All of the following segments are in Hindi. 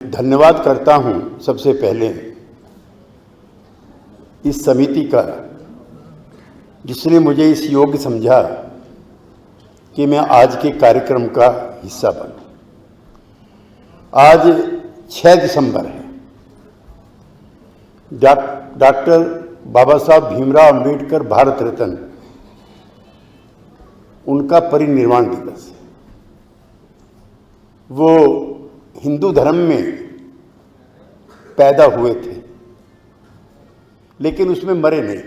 धन्यवाद करता हूं सबसे पहले इस समिति का, जिसने मुझे इस योग्य समझा कि मैं आज के कार्यक्रम का हिस्सा बनूं। आज 6 दिसंबर है। डॉक्टर बाबा साहब भीमराव अंबेडकर भारत रत्न, उनका परिनिर्वाण दिवस है। वो हिंदू धर्म में पैदा हुए थे, लेकिन उसमें मरे नहीं।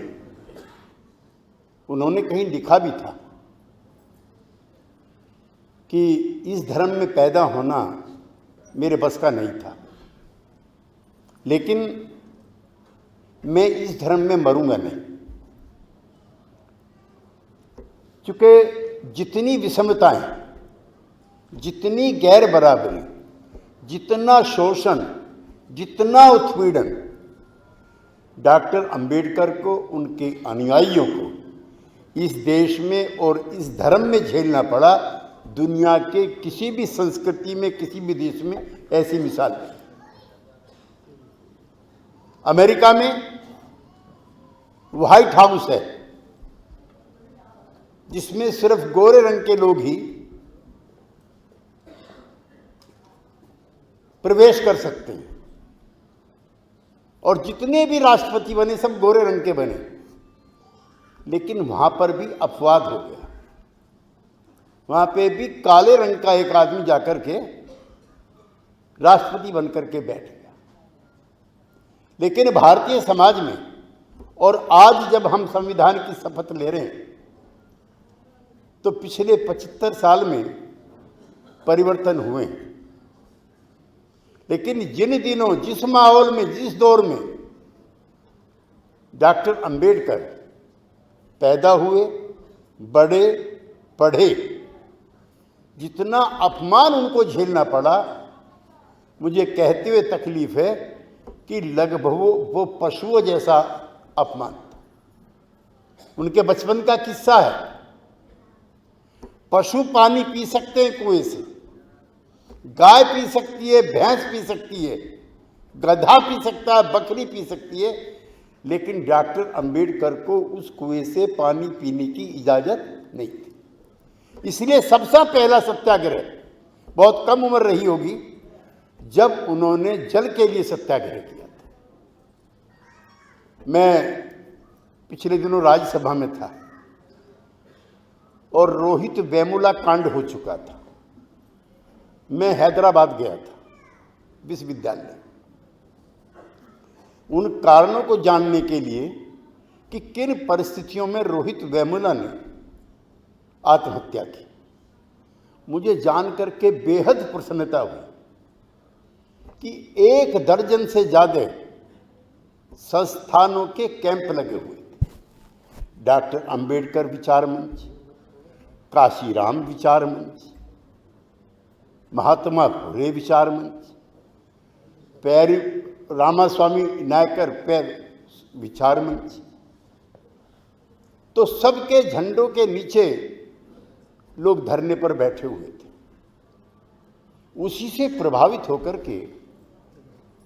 उन्होंने कहीं लिखा भी था कि इस धर्म में पैदा होना मेरे बस का नहीं था, लेकिन मैं इस धर्म में मरूंगा नहीं। क्योंकि जितनी विषमताएं, जितनी गैर बराबरी, जितना शोषण, जितना उत्पीड़न डॉक्टर अंबेडकर को, उनके अनुयायियों को इस देश में और इस धर्म में झेलना पड़ा, दुनिया के किसी भी संस्कृति में, किसी भी देश में ऐसी मिसाल नहीं। अमेरिका में व्हाइट हाउस है, जिसमें सिर्फ गोरे रंग के लोग ही प्रवेश कर सकते हैं, और जितने भी राष्ट्रपति बने सब गोरे रंग के बने। लेकिन वहां पर भी अपवाद हो गया। वहां पे भी काले रंग का एक आदमी जाकर के राष्ट्रपति बनकर के बैठ गया। लेकिन भारतीय समाज में, और आज जब हम संविधान की शपथ ले रहे हैं, तो पिछले 75 साल में परिवर्तन हुए हैं। लेकिन जिन दिनों, जिस माहौल में, जिस दौर में डॉक्टर अंबेडकर पैदा हुए, बड़े, पढ़े, जितना अपमान उनको झेलना पड़ा, मुझे कहते हुए तकलीफ है कि लगभग वो पशुओं जैसा अपमान था। उनके बचपन का किस्सा है। पशु पानी पी सकते हैं कुएं से, गाय पी सकती है, भैंस पी सकती है, गधा पी सकता है, बकरी पी सकती है, लेकिन डॉक्टर अंबेडकर को उस कुएं से पानी पीने की इजाजत नहीं थी। इसलिए सबसे पहला सत्याग्रह, बहुत कम उम्र रही होगी जब उन्होंने जल के लिए सत्याग्रह किया था। मैं पिछले दिनों राज्यसभा में था और रोहित वेमुला कांड हो चुका था। मैं हैदराबाद गया था विश्वविद्यालय, उन कारणों को जानने के लिए कि किन परिस्थितियों में रोहित वेमुला ने आत्महत्या की। मुझे जानकर के बेहद प्रसन्नता हुई कि 1 दर्जन से ज्यादा संस्थानों के कैंप लगे हुए थे। डॉक्टर अंबेडकर विचार मंच, काशीराम विचार मंच, महात्मा फुले विचार मंच, रामास्वामी नायकर विचार मंच, तो सबके झंडों के नीचे लोग धरने पर बैठे हुए थे। उसी से प्रभावित होकर के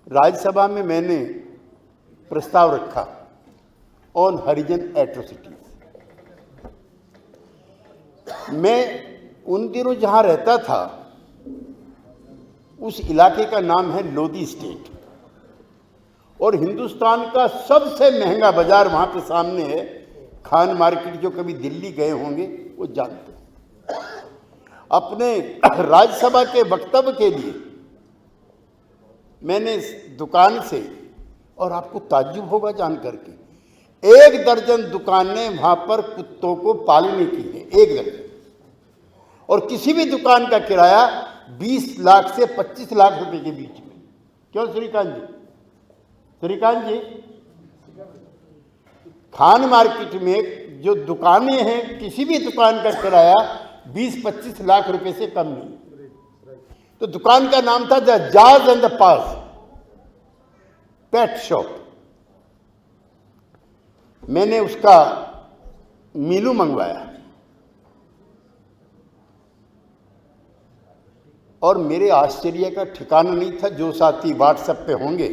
राज्यसभा में मैंने प्रस्ताव रखा ऑन हरिजन एट्रोसिटीज। मैं उन दिनों जहां रहता था, उस इलाके का नाम है लोधी स्टेट, और हिंदुस्तान का सबसे महंगा बाजार वहां पे सामने है, खान मार्केट। जो कभी दिल्ली गए होंगे वो जानते हैं। अपने राज्यसभा के वक्तव्य के लिए मैंने इस दुकान से, और आपको ताज्जुब होगा जानकर के, 1 दर्जन दुकानें वहां पर कुत्तों को पालने की है, 1 दर्जन। और किसी भी दुकान का किराया 20 लाख से 25 लाख रुपए के बीच में। क्यों श्रीकांत जी? श्रीकांत जी, खान मार्केट में जो दुकानें हैं, किसी भी दुकान का किराया 20-25 लाख रुपए से कम नहीं। तो दुकान का नाम था द जाज and the pass pet shop. मैंने उसका मेनू मंगवाया। और मेरे आश्चर्य का ठिकाना नहीं था। जो साथी व्हाट्सएप पे होंगे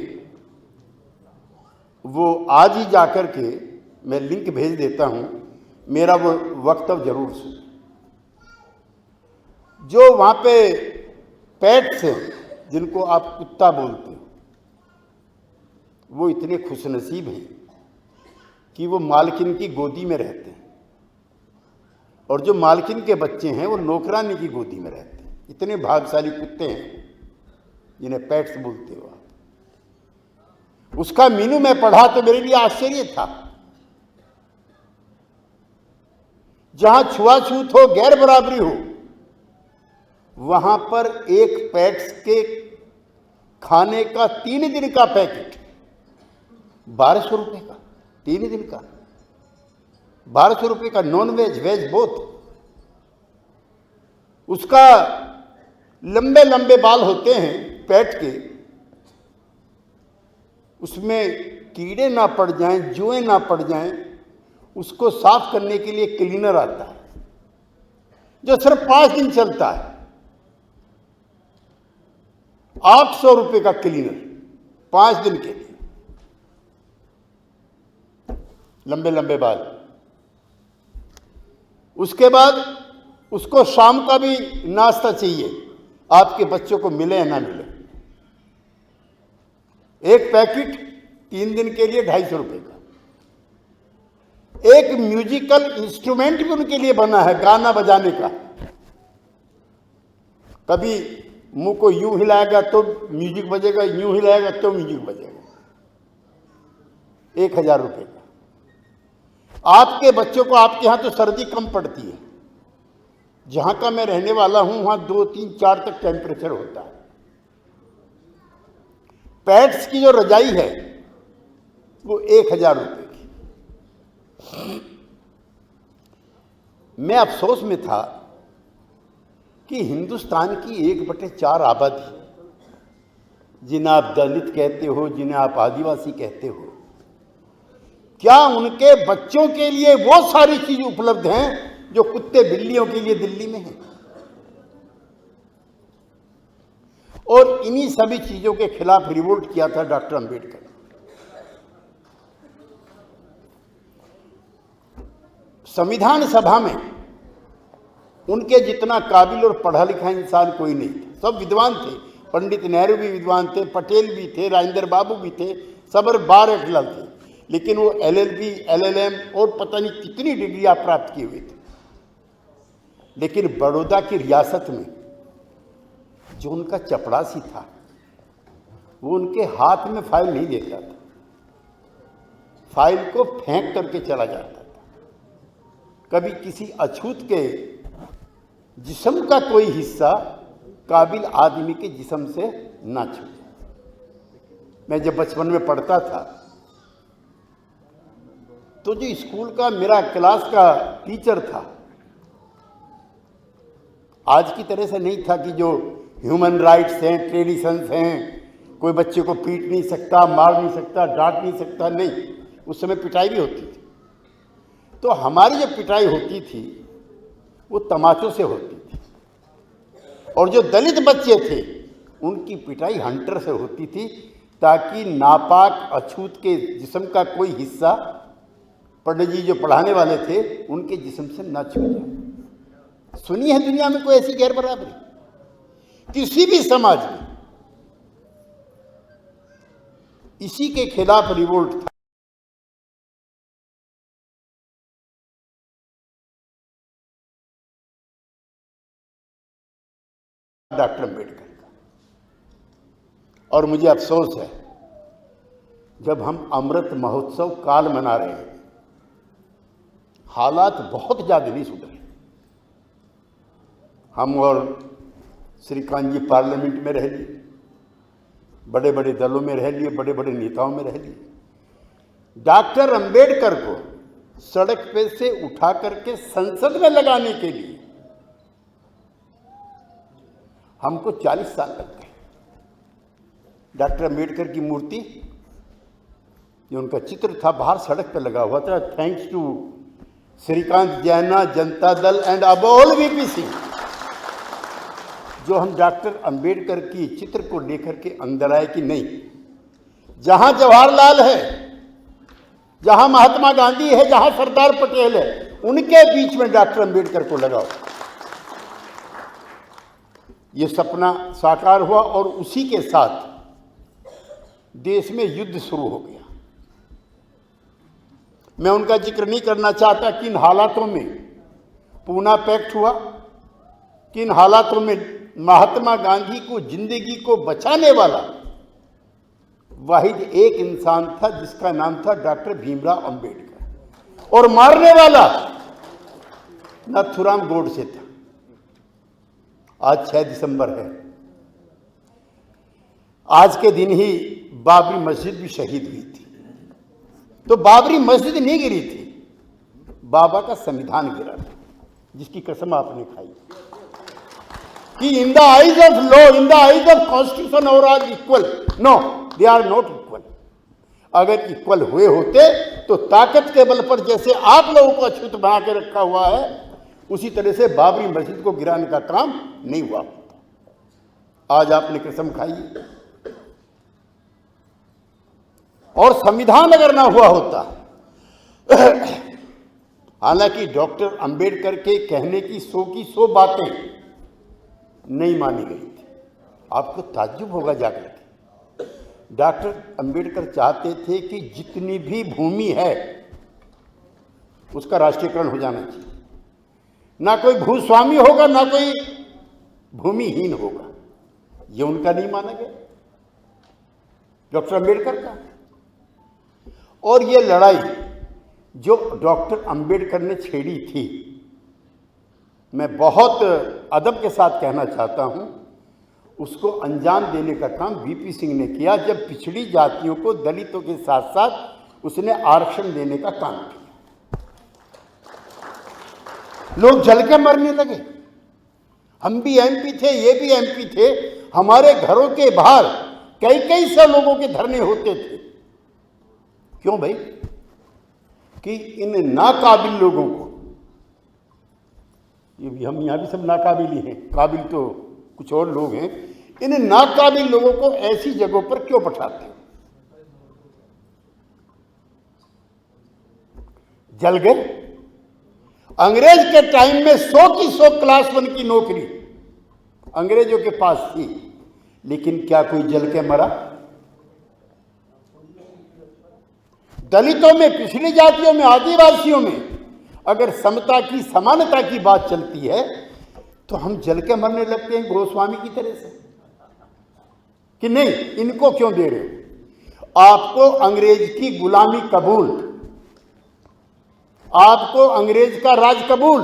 वो आज ही जाकर के, मैं लिंक भेज देता हूं, मेरा वो वक्तव्य जरूर सुन। जो वहां पे पेट्स हैं जिनको आप कुत्ता बोलते हो, वो इतने खुशनसीब हैं कि वो मालकिन की गोदी में रहते हैं, और जो मालकिन के बच्चे हैं वो नौकरानी की गोदी में रहते हैं। इतने भाग्यशाली कुत्ते हैं जिन्हें पेट्स बोलते हो आप। उसका मीनू मैं पढ़ा तो मेरे लिए आश्चर्य था। जहां छुआछूत हो, गैर बराबरी हो, वहां पर एक पेट्स के खाने का 3 दिन का पैकेट 1200 रुपए का, 3 दिन का 1200 रुपए का, नॉन वेज वेज बोथ। उसका लंबे लंबे बाल होते हैं पेट के, उसमें कीड़े ना पड़ जाएं, जुएं ना पड़ जाएं, उसको साफ करने के लिए क्लीनर आता है जो सिर्फ 5 दिन चलता है। 800 रुपए का क्लीनर 5 दिन के लिए, लंबे लंबे बाल। उसके बाद उसको शाम का भी नाश्ता चाहिए, आपके बच्चों को मिले या ना मिले। एक पैकेट 3 दिन के लिए 250 रुपए का। एक म्यूजिकल इंस्ट्रूमेंट भी उनके लिए बना है, गाना बजाने का। कभी मुंह को यूं हिलाएगा तो म्यूजिक बजेगा, यूं हिलाएगा तो म्यूजिक बजेगा। 1000 रुपए का। आपके बच्चों को, आपके यहां तो सर्दी कम पड़ती है, जहां का मैं रहने वाला हूं वहां 2, 3, 4 तक टेम्परेचर होता है। पेट्स की जो रजाई है वो 1000 रुपए की। मैं अफसोस में था कि हिंदुस्तान की 1/4 आबादी, जिन्हें आप दलित कहते हो, जिन्हें आप आदिवासी कहते हो, क्या उनके बच्चों के लिए वो सारी चीज उपलब्ध हैं जो कुत्ते बिल्लियों के लिए दिल्ली में है? और इन्हीं सभी चीजों के खिलाफ रिवोल्ट किया था डॉक्टर अंबेडकर। संविधान सभा में उनके जितना काबिल और पढ़ा लिखा इंसान कोई नहीं था। सब विद्वान थे, पंडित नेहरू भी विद्वान थे, पटेल भी थे, राजेंद्र बाबू भी थे, सबर बार अटलल थे, लेकिन वो LLB, LLM और पता नहीं कितनी डिग्रियां प्राप्त किए हुए थे। लेकिन बड़ौदा की रियासत में जो उनका चपड़ासी था, वो उनके हाथ में फाइल नहीं देता था, फाइल को फेंक करके चला जाता था। कभी किसी अछूत के जिस्म का कोई हिस्सा काबिल आदमी के जिस्म से ना छूटे। मैं जब बचपन में पढ़ता था तो जो स्कूल का मेरा क्लास का टीचर था, आज की तरह से नहीं था कि जो ह्यूमन राइट्स हैं, ट्रेडिशंस हैं, कोई बच्चे को पीट नहीं सकता, मार नहीं सकता, डांट नहीं सकता, नहीं। उस समय पिटाई भी होती थी। तो हमारी जो पिटाई होती थी वो तमाचों से होती थी, और जो दलित बच्चे थे उनकी पिटाई हंटर से होती थी, ताकि नापाक अछूत के जिस्म का कोई हिस्सा, पंडित जी जो पढ़ाने वाले थे, उनके जिस्म से ना छू जाए। सुनी है दुनिया में कोई ऐसी गैर बराबरी किसी भी समाज में? इसी के खिलाफ रिवोल्ट था। डॉक्टर अंबेडकर का। और मुझे अफसोस है, जब हम अमृत महोत्सव काल मना रहे हैं, हालात बहुत ज्यादा नहीं सुधरे। हम और श्रीकांत जी पार्लियामेंट में रह लिए, बड़े बड़े दलों में रह लिए, बड़े बड़े नेताओं में रह लिए। डॉक्टर अंबेडकर को सड़क पे से उठा करके संसद में लगाने के लिए हमको 40 साल लग गए। डॉक्टर अंबेडकर की मूर्ति, जो उनका चित्र था, बाहर सड़क पे लगा हुआ था। थैंक्स टू श्रीकांत जैना, जनता दल एंड अब ऑल VPC, जो हम डॉक्टर अंबेडकर की चित्र को लेकर के अंदर आए कि नहीं, जहां जवाहरलाल है, जहां महात्मा गांधी है, जहां सरदार पटेल है, उनके बीच में डॉक्टर अंबेडकर को लगाओ। ये सपना साकार हुआ और उसी के साथ देश में युद्ध शुरू हो गया। मैं उनका जिक्र नहीं करना चाहता किन हालातों में पूना पैक्ट हुआ, किन हालातों में महात्मा गांधी को, जिंदगी को बचाने वाला वाहिद एक इंसान था जिसका नाम था डॉक्टर भीमराव अंबेडकर, और मारने वाला नाथूराम गोडसे था। आज 6 दिसंबर है। आज के दिन ही बाबरी मस्जिद भी शहीद हुई थी। तो बाबरी मस्जिद नहीं गिरी थी, बाबा का संविधान गिरा था, जिसकी कसम आपने खाई कि in the eyes of law, in the eyes of constitution और are equal. No, they are not equal. अगर इक्वल हुए होते तो ताकत के बल पर जैसे आप लोगों को अछूत बना के रखा हुआ है, उसी तरह से बाबरी मस्जिद को गिराने का काम नहीं हुआ होता। आज आपने कसम खाई। और संविधान अगर ना हुआ होता, हालांकि डॉक्टर अंबेडकर के कहने की 100 की 100 बातें नहीं मानी गई थी। आपको ताज्जुब होगा जाकर के, डॉक्टर अंबेडकर चाहते थे कि जितनी भी भूमि है उसका राष्ट्रीयकरण हो जाना चाहिए। ना कोई भूस्वामी होगा, ना कोई भूमिहीन होगा। ये उनका नहीं माना गया, डॉक्टर अंबेडकर का। और ये लड़ाई जो डॉक्टर अंबेडकर ने छेड़ी थी, मैं बहुत अदब के साथ कहना चाहता हूं, उसको अंजाम देने का काम वीपी सिंह ने किया, जब पिछड़ी जातियों को दलितों के साथ साथ उसने आरक्षण देने का काम किया। लोग जल के मरने लगे। हम भी एमपी थे, ये भी एमपी थे, हमारे घरों के बाहर कई सौ लोगों के धरने होते थे। क्यों भाई? कि इन नाकाबिल लोगों को, ये हम यहां भी सब नाकाबिल ही हैं, काबिल तो कुछ और लोग हैं, इन नाकाबिल लोगों को ऐसी जगहों पर क्यों पठाते हैं? जल गए। अंग्रेज के टाइम में 100 की 100 क्लास 1 की नौकरी अंग्रेजों के पास थी, लेकिन क्या कोई जल के मरा? दलितों में, पिछड़ी जातियों में, आदिवासियों में अगर समता की, समानता की बात चलती है तो हम जल के मरने लगते हैं गोस्वामी की तरह से कि नहीं, इनको क्यों दे रहे हो? आपको अंग्रेज की गुलामी कबूल, आपको अंग्रेज का राज कबूल,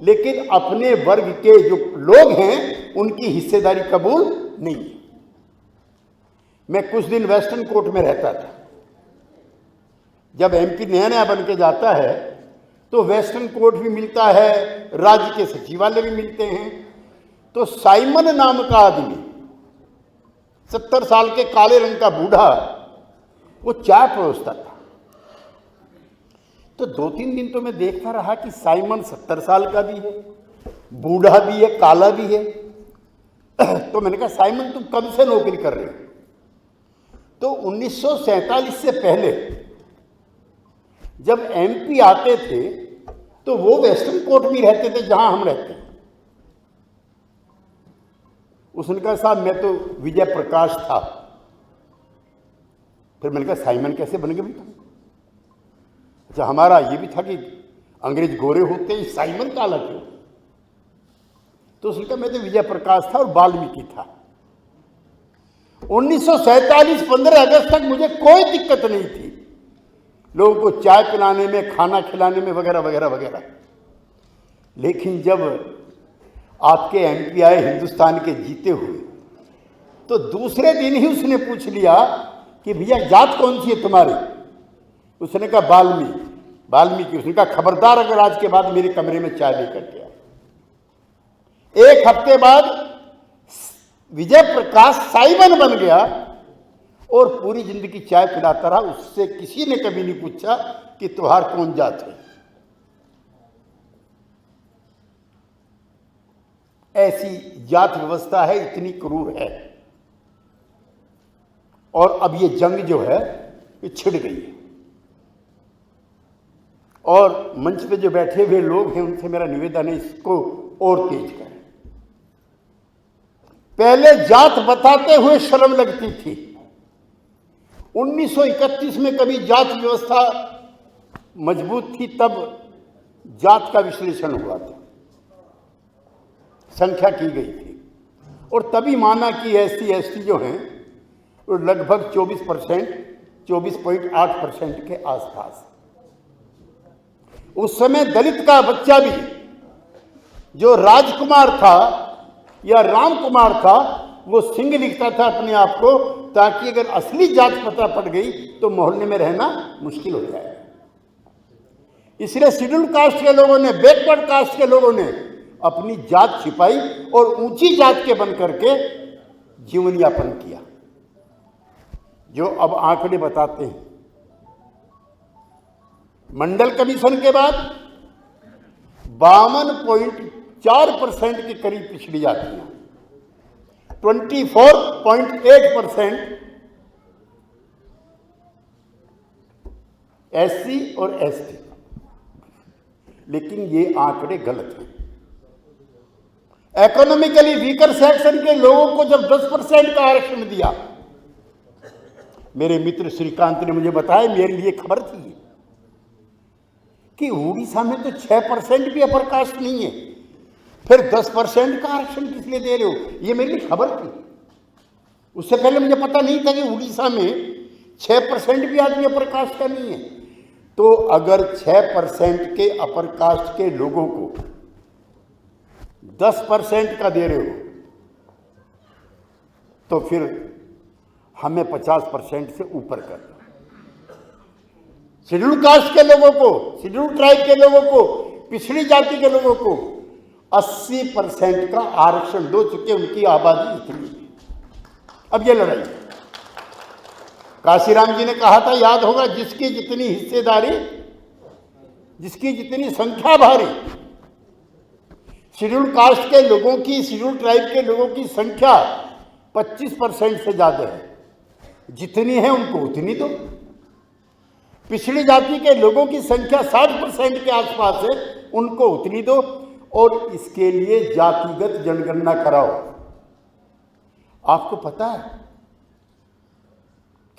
लेकिन अपने वर्ग के जो लोग हैं उनकी हिस्सेदारी कबूल नहीं। मैं कुछ दिन वेस्टर्न कोर्ट में रहता था। जब एमपी नया नया बन के जाता है तो वेस्टर्न कोर्ट भी मिलता है, राज्य के सचिवालय भी मिलते हैं। तो साइमन नाम का आदमी, 70 साल के काले रंग का बूढ़ा, वो चाय परोसता था। तो 2-3 दिन तो मैं देखता रहा कि साइमन 70 साल का भी है, बूढ़ा भी है, काला भी है। तो मैंने कहा, साइमन तुम कब से नौकरी कर रहे हो? तो 1947 से पहले जब एमपी आते थे तो वो वेस्टर्न कोर्ट में रहते थे जहां हम रहते हैं। उसने कहा, साहब मैं तो विजय प्रकाश था। फिर मैंने कहा, साइमन कैसे बन गए भाई तुम? अच्छा, हमारा ये भी था कि अंग्रेज गोरे होते हैं, साइमन काला क्यों? तो उसने कहा, मैं तो विजय प्रकाश था और वाल्मीकि था। 1947 15 अगस्त तक मुझे कोई दिक्कत नहीं थी लोगों को चाय पिलाने में, खाना खिलाने में, वगैरह वगैरह वगैरह। लेकिन जब आपके एमपी आए हिंदुस्तान के जीते हुए, तो दूसरे दिन ही उसने पूछ लिया कि भैया जात कौन सी है तुम्हारी? उसने कहा, वाल्मीकि। उसने कहा, खबरदार अगर आज के बाद मेरे कमरे में चाय लेकर के आए। 1 हफ्ते बाद विजय प्रकाश साइमन बन गया और पूरी जिंदगी चाय पिलाता रहा। उससे किसी ने कभी नहीं पूछा कि तुम्हार कौन जात है। ऐसी जात व्यवस्था है, इतनी क्रूर है। और अब ये जंग जो है ये छिड़ गई है। और मंच पे जो बैठे हुए लोग हैं उनसे मेरा निवेदन है, इसको और तेज करें। पहले जात बताते हुए शर्म लगती थी। 1931 में कभी जात व्यवस्था मजबूत थी, तब जात का विश्लेषण हुआ था, संख्या की गई थी, और तभी माना कि एससी एसटी जो हैं वो लगभग 24%, 24.8% के आसपास। उस समय दलित का बच्चा भी जो राजकुमार था या राम कुमार था, वो सिंह लिखता था अपने आप को, ताकि अगर असली जात पता पड़ गई तो मोहल्ले में रहना मुश्किल हो जाएगा। इसलिए शेड्यूल कास्ट के लोगों ने, बैकवर्ड कास्ट के लोगों ने अपनी जात छिपाई और ऊंची जात के बन करके जीवन यापन किया, जो अब आंकड़े बताते हैं। मंडल कमीशन के बाद 52.4% के करीब पिछड़ी जातियां, 24.8% एससी और एसटी। लेकिन ये आंकड़े गलत हैं। इकोनॉमिकली वीकर सेक्शन के लोगों को जब 10% का आरक्षण दिया, मेरे मित्र श्रीकांत ने मुझे बताया, मेरे लिए खबर थी कि उड़ीसा में तो 6% भी अपर कास्ट नहीं है, फिर 10% का आरक्षण किस लिए दे रहे हो? ये मेरे लिए खबर थी। उससे पहले मुझे पता नहीं था कि उड़ीसा में 6% भी आदमी अपर कास्ट का नहीं है। तो अगर 6% के अपर कास्ट के लोगों को 10% का दे रहे हो, तो फिर हमें 50% से ऊपर कर दो। शेड्यूल कास्ट के लोगों को, शेड्यूल ट्राइब के लोगों को, पिछड़ी जाति के लोगों को 80% का आरक्षण दो, चुके उनकी आबादी इतनी। अब ये लड़ाई, काशीराम जी ने कहा था, याद होगा, जिसकी जितनी हिस्सेदारी, जिसकी जितनी संख्या भारी। शेड्यूल कास्ट के लोगों की, शेड्यूल ट्राइब के लोगों की संख्या 25% से ज्यादा है। जितनी है उनको उतनी दो। पिछड़ी जाति के लोगों की संख्या 60% के आसपास है, उनको उतनी दो। और इसके लिए जातिगत जनगणना कराओ। आपको पता है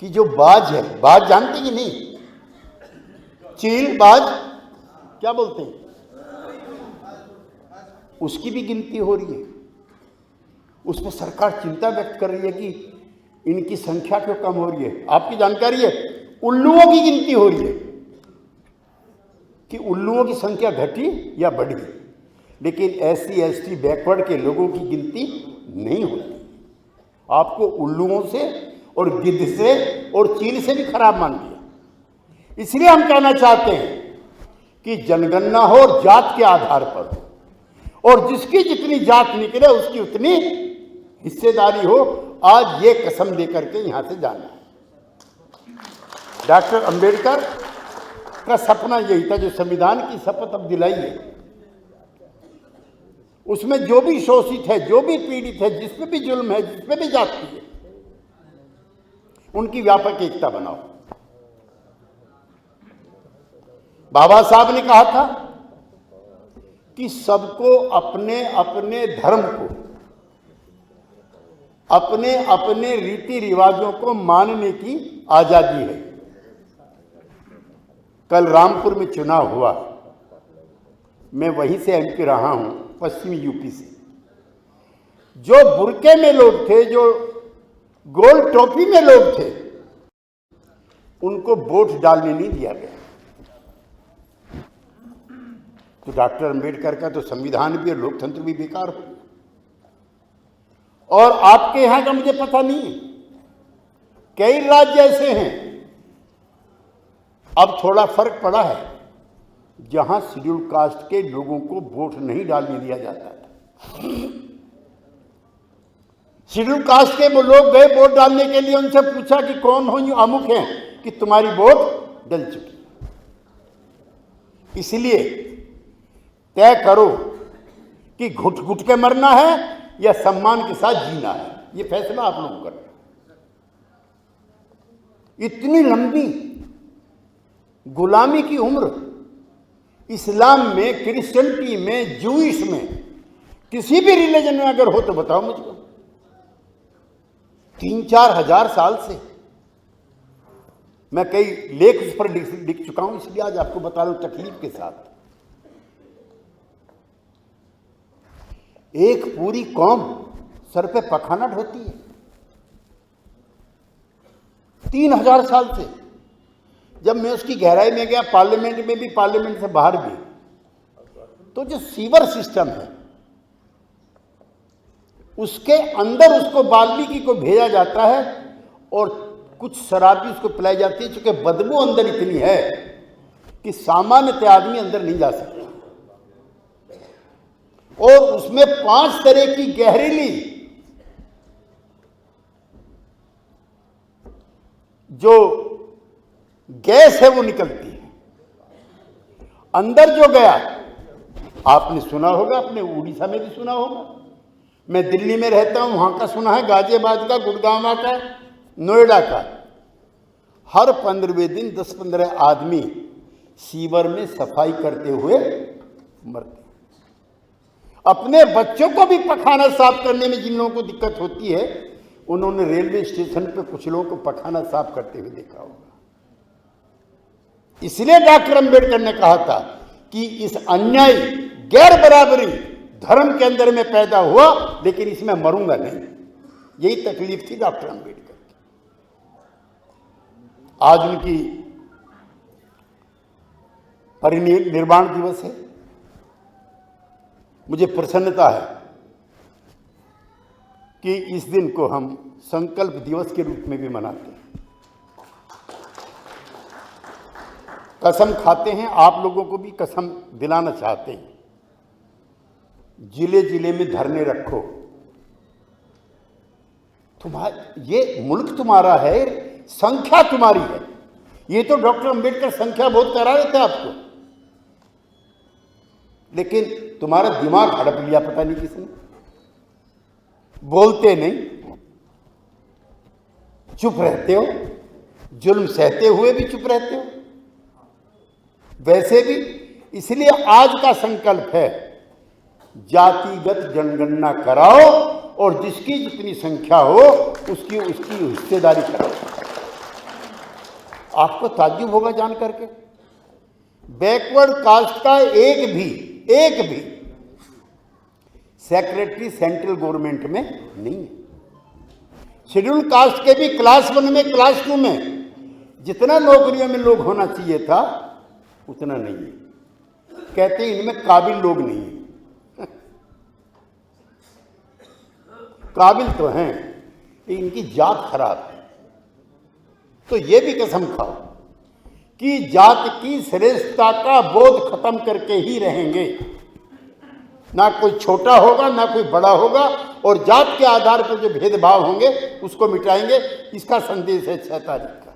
कि जो बाज है, बाज जानते कि नहीं? चील, बाज क्या बोलते हैं, उसकी भी गिनती हो रही है। उस पर सरकार चिंता व्यक्त कर रही है कि इनकी संख्या क्यों कम हो रही है। आपकी जानकारी है, उल्लुओं की गिनती हो रही है कि उल्लुओं की संख्या घटी या बढ़ी, लेकिन एससी एसटी बैकवर्ड के लोगों की गिनती नहीं होती। आपको उल्लुओं से और गिद्ध से और चील से भी खराब मान लिया। इसलिए हम कहना चाहते हैं कि जनगणना हो और जात के आधार पर हो, और जिसकी जितनी जात निकले उसकी उतनी हिस्सेदारी हो। आज ये कसम लेकर के यहां से जाना है। डॉक्टर अंबेडकर का सपना यही था, जो संविधान की शपथ अब दिलाई है, उसमें जो भी शोषित है, जो भी पीड़ित है, जिस पे भी जुल्म है, जिस पे भी जाति है, उनकी व्यापक एकता बनाओ। बाबा साहब ने कहा था कि सबको अपने अपने धर्म को, अपने अपने रीति रिवाजों को मानने की आजादी है। कल रामपुर में चुनाव हुआ, मैं वहीं से एमपी रहा हूं, पश्चिमी यूपी से। जो बुरके में लोग थे, जो गोल टोपी में लोग थे, उनको वोट डालने नहीं दिया गया। तो डॉक्टर अंबेडकर का तो संविधान भी और लोकतंत्र भी बेकार हो गया। और आपके यहां का मुझे पता नहीं, कई राज्य ऐसे हैं, अब थोड़ा फर्क पड़ा है, जहां शेड्यूल कास्ट के लोगों को वोट नहीं डालने दिया जाता है। शेड्यूल कास्ट के वो लोग गए वोट डालने के लिए, उनसे पूछा कि कौन हो, अमुक हैं, कि तुम्हारी वोट डल चुकी। इसलिए तय करो कि घुट घुट के मरना है या सम्मान के साथ जीना है, ये फैसला आप लोग करना। इतनी लंबी गुलामी की उम्र इस्लाम में, क्रिश्चियनिटी में, जूइश में, किसी भी रिलीजन में अगर हो तो बताओ मुझको। 3-4 हजार साल से मैं कई लेख उस पर लिख चुका हूं, इसलिए आज आपको बता रहा हूं तकलीफ के साथ। एक पूरी कौम सर पे पखाना ढोती है 3000 साल से। जब मैं उसकी गहराई में गया, पार्लियामेंट में भी, पार्लियामेंट से बाहर भी, तो जो सीवर सिस्टम है उसके अंदर उसको वाल्मीकि को भेजा जाता है और कुछ शराब भी उसको पिलाई जाती है, क्योंकि बदबू अंदर इतनी है कि सामान्य आदमी अंदर नहीं जा सकता। और उसमें 5 तरह की गहरीली जो गैस है वो निकलती है। अंदर जो गया, आपने सुना होगा, अपने उड़ीसा में भी सुना होगा, मैं दिल्ली में रहता हूं, वहां का सुना है, गाजियाबाद का, गुड़गांव का, नोएडा का। हर 15वें दिन 10-15 आदमी सीवर में सफाई करते हुए मरते। अपने बच्चों को भी पखाना साफ करने में जिन लोगों को दिक्कत होती है, उन्होंने रेलवे स्टेशन पे कुछ लोगों को पखाना साफ करते हुए देखा होगा। इसलिए डॉक्टर अंबेडकर ने कहा था कि इस अन्याय, गैर बराबरी धर्म के अंदर में पैदा हुआ, लेकिन इसमें मरूंगा नहीं। यही तकलीफ थी डॉक्टर अंबेडकर की। आज उनकी परिनिर्वाण दिवस है। मुझे प्रसन्नता है कि इस दिन को हम संकल्प दिवस के रूप में भी मनाते हैं। कसम खाते हैं, आप लोगों को भी कसम दिलाना चाहते हैं, जिले जिले में धरने रखो। ये मुल्क तुम्हारा है, संख्या तुम्हारी है। ये तो डॉक्टर अंबेडकर संख्या बहुत करा रहे थे आपको, लेकिन तुम्हारा दिमाग हड़प लिया पता नहीं किसने। बोलते नहीं, चुप रहते हो, जुल्म सहते हुए भी चुप रहते हो। वैसे भी इसलिए आज का संकल्प है, जातिगत जनगणना कराओ और जिसकी जितनी संख्या हो उसकी हिस्सेदारी कराओ। आपको ताज्जुब होगा जान करके, बैकवर्ड कास्ट का एक भी सेक्रेटरी सेंट्रल गवर्नमेंट में नहीं है। शेड्यूल कास्ट के भी क्लास 1 में, क्लास 2 में जितना नौकरियों में लोग होना चाहिए था उतना नहीं है। कहते हैं इनमें काबिल लोग नहीं है। काबिल तो हैं, इनकी जात खराब है। तो ये भी कसम खाओ कि जात की श्रेष्ठता का बोध खत्म करके ही रहेंगे। ना कोई छोटा होगा, ना कोई बड़ा होगा, और जात के आधार पर जो भेदभाव होंगे उसको मिटाएंगे। इसका संदेश है 6 तारीख का।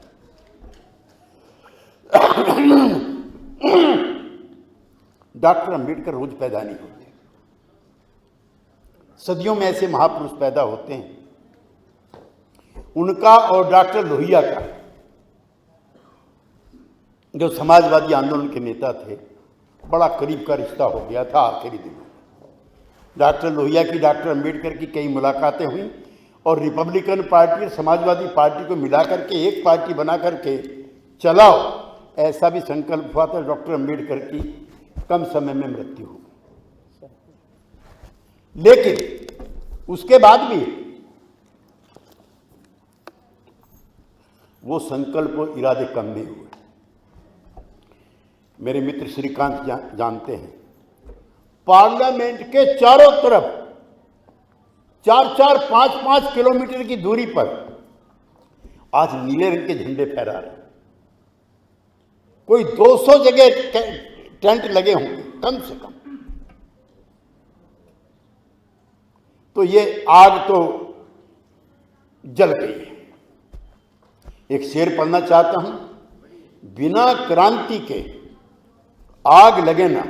डॉक्टर अंबेडकर रोज पैदा नहीं होते, सदियों में ऐसे महापुरुष पैदा होते हैं। उनका और डॉक्टर लोहिया का, जो समाजवादी आंदोलन के नेता थे, बड़ा करीब का रिश्ता हो गया था आखिरी दिनों में। डॉक्टर लोहिया की डॉक्टर अंबेडकर की कई मुलाकातें हुई और रिपब्लिकन पार्टी और समाजवादी पार्टी को मिला करके एक पार्टी बना करके चलाओ, ऐसा भी संकल्प हुआ था। डॉक्टर अंबेडकर की कम समय में मृत्यु हो गई, लेकिन उसके बाद भी वो संकल्प और इरादे कम नहीं हुए। मेरे मित्र श्रीकांत जानते हैं, पार्लियामेंट के चारों तरफ 4-4, 5-5 किलोमीटर की दूरी पर आज नीले रंग के झंडे फहरा रहे। कोई 200 जगह टेंट लगे होंगे कम से कम। तो ये आग तो जल गई है। एक शेर पढ़ना चाहता हूं, बिना क्रांति के आग लगे ना,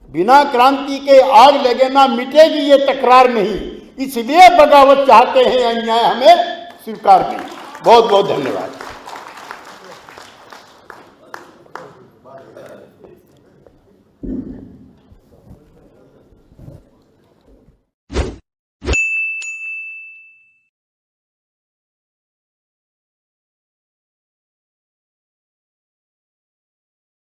बिना क्रांति के आग लगे ना मिटेगी ये तकरार नहीं, इसलिए बगावत चाहते हैं, अन्याय हमें स्वीकार नहीं। बहुत बहुत धन्यवाद।